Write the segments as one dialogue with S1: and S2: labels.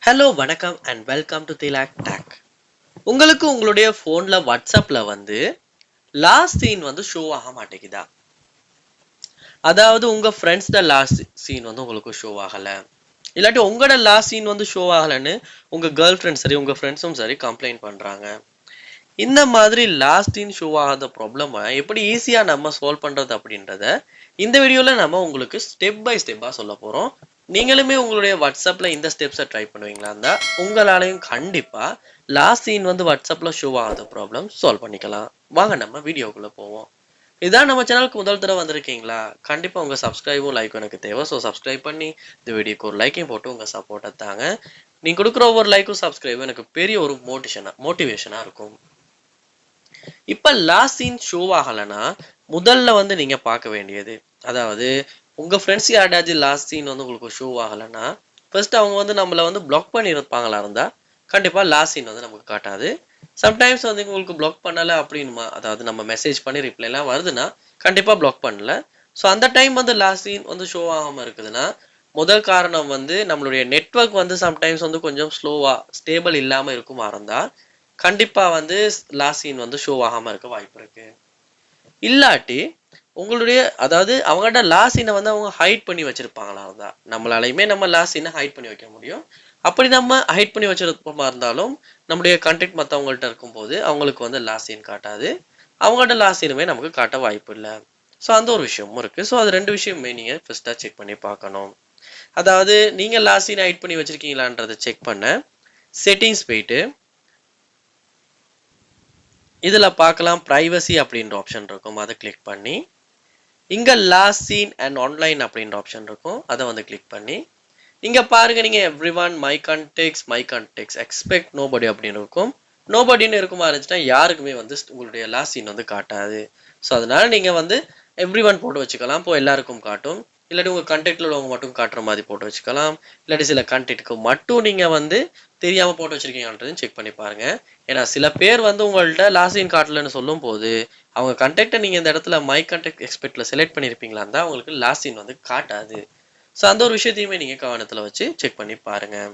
S1: Hello வணக்கம் and welcome to Thilak take. உங்களுக்கு உங்களுடைய ஃபோனில் வாட்ஸ்அப்பில் வந்து லாஸ்ட் சீன் வந்து ஷோ ஆக மாட்டேங்குதா? அதாவது உங்கள் ஃப்ரெண்ட்ஸ்ட லாஸ்ட் சீன் வந்து உங்களுக்கு ஷோ ஆகலை, இல்லாட்டி உங்களோட லாஸ்ட் சீன் வந்து ஷோ ஆகலைன்னு உங்கள் கேர்ள் ஃப்ரெண்ட் சரி உங்கள் ஃப்ரெண்ட்ஸும் சரி கம்ப்ளைண்ட் பண்ணுறாங்க. இந்த மாதிரி லாஸ்ட் சீன் ஷோ ஆகாத ப்ராப்ளமை எப்படி ஈஸியாக நம்ம சால்வ் பண்ணுறது அப்படின்றத இந்த வீடியோவில் நம்ம உங்களுக்கு ஸ்டெப் பை ஸ்டெப்பாக சொல்ல போகிறோம். நீங்களுமே உங்களுடைய வாட்ஸ்அப்பில் இந்த ஸ்டெப்ஸை ட்ரை பண்ணுவீங்களா இருந்தால் உங்களாலையும் கண்டிப்பாக லாஸ்ட் சீன் வந்து வாட்ஸ்அப்பில் ஷோ ஆகாத ப்ராப்ளம் சால்வ் பண்ணிக்கலாம். வாங்க நம்ம வீடியோக்குள்ளே போவோம். இதான் நம்ம சேனலுக்கு முதல் தடவை வந்திருக்கீங்களா? கண்டிப்பாக உங்கள் சப்ஸ்கிரைபும் லைக்கும் எனக்கு தேவை. ஸோ சப்ஸ்கிரைப் பண்ணி இந்த வீடியோக்கு ஒரு லைக்கையும் போட்டு உங்கள் சப்போர்ட்டை தாங்க. நீங்கள் கொடுக்குற ஒவ்வொரு லைக்கும் சப்ஸ்கிரைபும் எனக்கு பெரிய ஒரு மோட்டிவேஷனாக இருக்கும். இப்போ லாஸ்ட் சீன் ஷோ ஆகலைன்னா முதல்ல வந்து நீங்கள் பார்க்க வேண்டியது, அதாவது உங்கள் ஃப்ரெண்ட்ஸ் யார்டாச்சும் லாஸ்ட் சீன் வந்து உங்களுக்கு ஷோ ஆகலைன்னா ஃபர்ஸ்ட் அவங்க வந்து நம்மளை வந்து பிளாக் பண்ணியிருப்பாங்களா இருந்தால் கண்டிப்பாக லாஸ்ட் சீன் வந்து நமக்கு காட்டாது. சம்டைம்ஸ் வந்து உங்களுக்கு பிளாக் பண்ணலை அப்படின்னுமா, அதாவது நம்ம மெசேஜ் பண்ணி ரிப்ளைலாம் வருதுன்னா கண்டிப்பாக பிளாக் பண்ணல. ஸோ அந்த டைம் வந்து லாஸ்ட் சீன் வந்து ஷோ ஆகாமல் இருக்குதுன்னா முதல் காரணம் வந்து நம்மளுடைய நெட்வொர்க் வந்து சம்டைம்ஸ் வந்து கொஞ்சம் ஸ்லோவாக ஸ்டேபிள் இல்லாமல் இருக்குமா இருந்தால் கண்டிப்பாக வந்து லாஸ்ட் சீன் வந்து ஷோ ஆகாமல் இருக்க வாய்ப்பு இருக்கு. இல்லாட்டி உங்களுடைய அதாவது அவங்கள்ட்ட லாஸ்ட் சீனை வந்து அவங்க ஹைட் பண்ணி வச்சிருப்பாங்களா இருந்தால் நம்மளாலையுமே நம்ம லாஸ்ட் சீனை ஹைட் பண்ணி வைக்க முடியும். அப்படி நம்ம ஹைட் பண்ணி வச்சிருப்போமா இருந்தாலும் நம்முடைய கண்டெக்ட் மற்றவங்கள்ட்ட இருக்கும்போது அவங்களுக்கு வந்து லாஸ்ட் சீன் காட்டாது, அவங்கள்ட்ட லாஸ்ட் சீனுமே நமக்கு காட்ட வாய்ப்பு இல்லை. ஸோ அந்த ஒரு விஷயமும் இருக்குது. ஸோ அது ரெண்டு விஷயமே நீங்கள் ஃபர்ஸ்ட்டாக செக் பண்ணி பார்க்கணும். அதாவது நீங்கள் லாஸ்ட் சீனை ஹைட் பண்ணி வச்சிருக்கீங்களான்றதை செக் பண்ண செட்டிங்ஸ் போயிட்டு இதில் பார்க்கலாம் ப்ரைவசி அப்படின்ற ஆப்ஷன் இருக்கும், அதை கிளிக் பண்ணி இங்கே லாஸ்ட் சீன் அண்ட் ஆன்லைன் அப்படின்ற ஆப்ஷன் இருக்கும், அதை வந்து கிளிக் பண்ணி இங்கே பாருங்கள் நீங்கள் every one my contacts expect nobody அப்படின்னு இருக்கும். நோபடின்னு இருக்குமா இருந்துச்சுன்னா யாருக்குமே வந்து உங்களுடைய லாஸ்ட் சீன் வந்து காட்டாது. ஸோ அதனால நீங்கள் வந்து எவ்ரி ஒன் போட்டு வச்சுக்கலாம். இப்போ எல்லாருக்கும் காட்டும், இல்லாட்டி உங்கள் கண்டெக்டில் உள்ளவங்க மட்டும் காட்டுற மாதிரி போட்டு வச்சுக்கலாம். இல்லாட்டி சில கண்டெக்ட்டுக்கு மட்டும் நீங்கள் வந்து தெரியாமல் போட்டு வச்சுருக்கீங்கன்றதையும் செக் பண்ணி பாருங்கள். ஏன்னா சில பேர் வந்து உங்கள்கிட்ட லாஸ்ட் சீன் காட்டலன்னு சொல்லும் போது அவங்க கண்டெக்டை நீங்கள் இந்த இடத்துல மை கான்டெக்ட் எக்ஸ்பெக்டில் செலக்ட் பண்ணியிருப்பீங்களா இருந்தால் அவங்களுக்கு லாஸ்ட் சீன் வந்து காட்டாது. ஸோ அந்த ஒரு விஷயத்தையுமே நீங்கள் கவனத்தில் வச்சு செக் பண்ணி பாருங்கள்.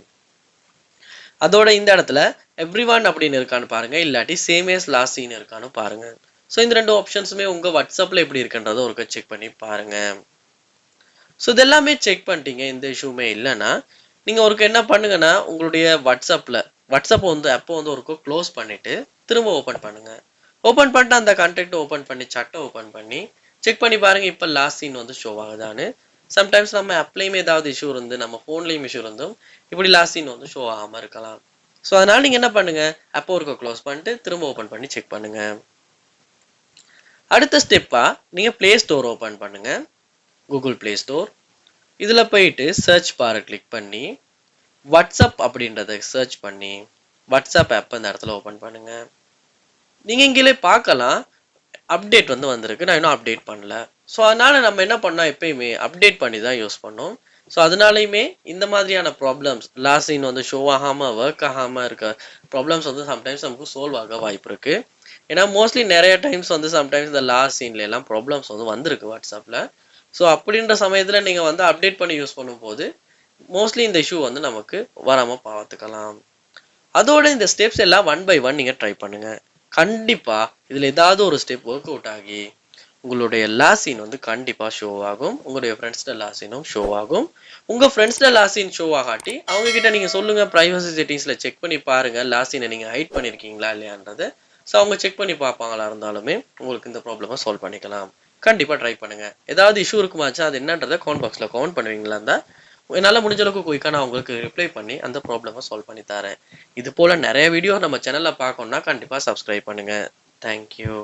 S1: அதோட இந்த இடத்துல எவ்ரி ஒன் அப்படின்னு இருக்கான்னு பாருங்கள், இல்லாட்டி சேமேஸ் லாஸ்ட் சீன் இருக்கான்னு பாருங்கள். ஸோ இந்த ரெண்டு ஆப்ஷன்ஸுமே உங்கள் வாட்ஸ்அப்பில் எப்படி இருக்குன்றதை ஒரு செக் பண்ணி பாருங்கள். ஸோ இதெல்லாமே செக் பண்ணிட்டீங்க, இந்த இஷ்யூமே இல்லைன்னா நீங்கள் ஒருக்கு என்ன பண்ணுங்கன்னா உங்களுடைய வாட்ஸ்அப் வந்து அப்போ வந்து ஒருக்கு க்ளோஸ் பண்ணிவிட்டு திரும்ப ஓப்பன் பண்ணுங்கள். ஓப்பன் பண்ணிட்டு அந்த கண்டெக்ட் ஓப்பன் பண்ணி சட்டை ஓப்பன் பண்ணி செக் பண்ணி பாருங்கள் இப்போ லாஸ்ட் சீன் வந்து ஷோ ஆகுதான்னு. சம்டைம்ஸ் நம்ம ஆப்லேயுமே ஏதாவது இஷ்யூ இருந்து நம்ம ஃபோன்லேயும் இஷ்யூ இருந்தும் இப்படி லாஸ்ட் சீன் வந்து ஷோ ஆகாமல் இருக்கலாம். ஸோ அதனால் நீங்கள் என்ன பண்ணுங்கள், அப்போ ஒருக்கு க்ளோஸ் பண்ணிட்டு திரும்ப ஓப்பன் பண்ணி செக் பண்ணுங்கள். அடுத்த ஸ்டெப்பாக நீங்கள் ப்ளே ஸ்டோர் ஓப்பன் பண்ணுங்கள், கூகுள் ப்ளே ஸ்டோர். இதில் போயிட்டு சர்ச் பாரை கிளிக் பண்ணி வாட்ஸ்அப் அப்படின்றத சர்ச் பண்ணி வாட்ஸ்அப் ஆப் இந்த இடத்துல ஓப்பன் பண்ணுங்கள். நீங்கள் இங்கே பார்க்கலாம் அப்டேட் வந்து வந்திருக்கு, நான் இன்னும் அப்டேட் பண்ணல. ஸோ அதனால் நம்ம என்ன பண்ணால் எப்பயுமே அப்டேட் பண்ணி தான் யூஸ் பண்ணோம். ஸோ அதனாலையுமே இந்த மாதிரியான ப்ராப்ளம்ஸ் லாஸ்ட் சீன் வந்து ஷோ ஆகாமல் ஒர்க் ஆகாமல் இருக்க ப்ராப்ளம்ஸ் வந்து சம்டைம்ஸ் நமக்கு சால்வ் ஆக வாய்ப்பு இருக்குது. ஏன்னா மோஸ்ட்லி நிறைய டைம்ஸ் வந்து சம்டைம்ஸ் இந்த லாஸ்ட் சீன்ல எல்லாம் ப்ராப்ளம்ஸ் வந்து வந்திருக்கு வாட்ஸ்அப்பில். ஸோ அப்படின்ற சமயத்தில் நீங்கள் வந்து அப்டேட் பண்ணி யூஸ் பண்ணும்போது மோஸ்ட்லி இந்த இஷ்யூ வந்து நமக்கு வராமல் பார்த்துக்கலாம். அதோட இந்த ஸ்டெப்ஸ் எல்லாம் ஒன் பை ஒன் நீங்கள் ட்ரை பண்ணுங்கள். கண்டிப்பாக இதில் ஏதாவது ஒரு ஸ்டெப் ஒர்க் அவுட் ஆகி உங்களுடைய லாஸ்ட் சீன் வந்து கண்டிப்பாக ஷோ ஆகும். உங்களுடைய ஃப்ரெண்ட்ஸ்ட லாஸ்ட் சீனும் ஷோ ஆகும். உங்கள் ஃப்ரெண்ட்ஸ்ட லாஸ்ட் சீன் ஷோ ஆகாட்டி அவங்கக்கிட்ட நீங்கள் சொல்லுங்கள், ப்ரைவசி செட்டிங்ஸில் செக் பண்ணி பாருங்கள் லாஸ்ட் சீனை நீங்கள் ஹைட் பண்ணியிருக்கீங்களா இல்லையான்றதை. ஸோ அவங்க செக் பண்ணி பார்ப்பாங்களா இருந்தாலுமே உங்களுக்கு இந்த ப்ராப்ளமை சால்வ் பண்ணிக்கலாம். கண்டிப்பாக ட்ரை பண்ணுங்கள். ஏதாவது இஷ்யூ இருக்குமாச்சா அது என்னன்றதை கமெண்ட் பாக்ஸில் கமெண்ட் பண்ணுவீங்களா இருந்தால் என்னால் முடிஞ்ச அளவுக்கு குயிக்காக நான் உங்களுக்கு ரிப்ளை பண்ணி அந்த ப்ராப்ளமை சால்வ் பண்ணி தரேன். இது போல் நிறைய வீடியோ நம்ம சேனலில் பார்க்கணுன்னா கண்டிப்பாக சப்ஸ்கிரைப் பண்ணுங்கள். தேங்க்யூ.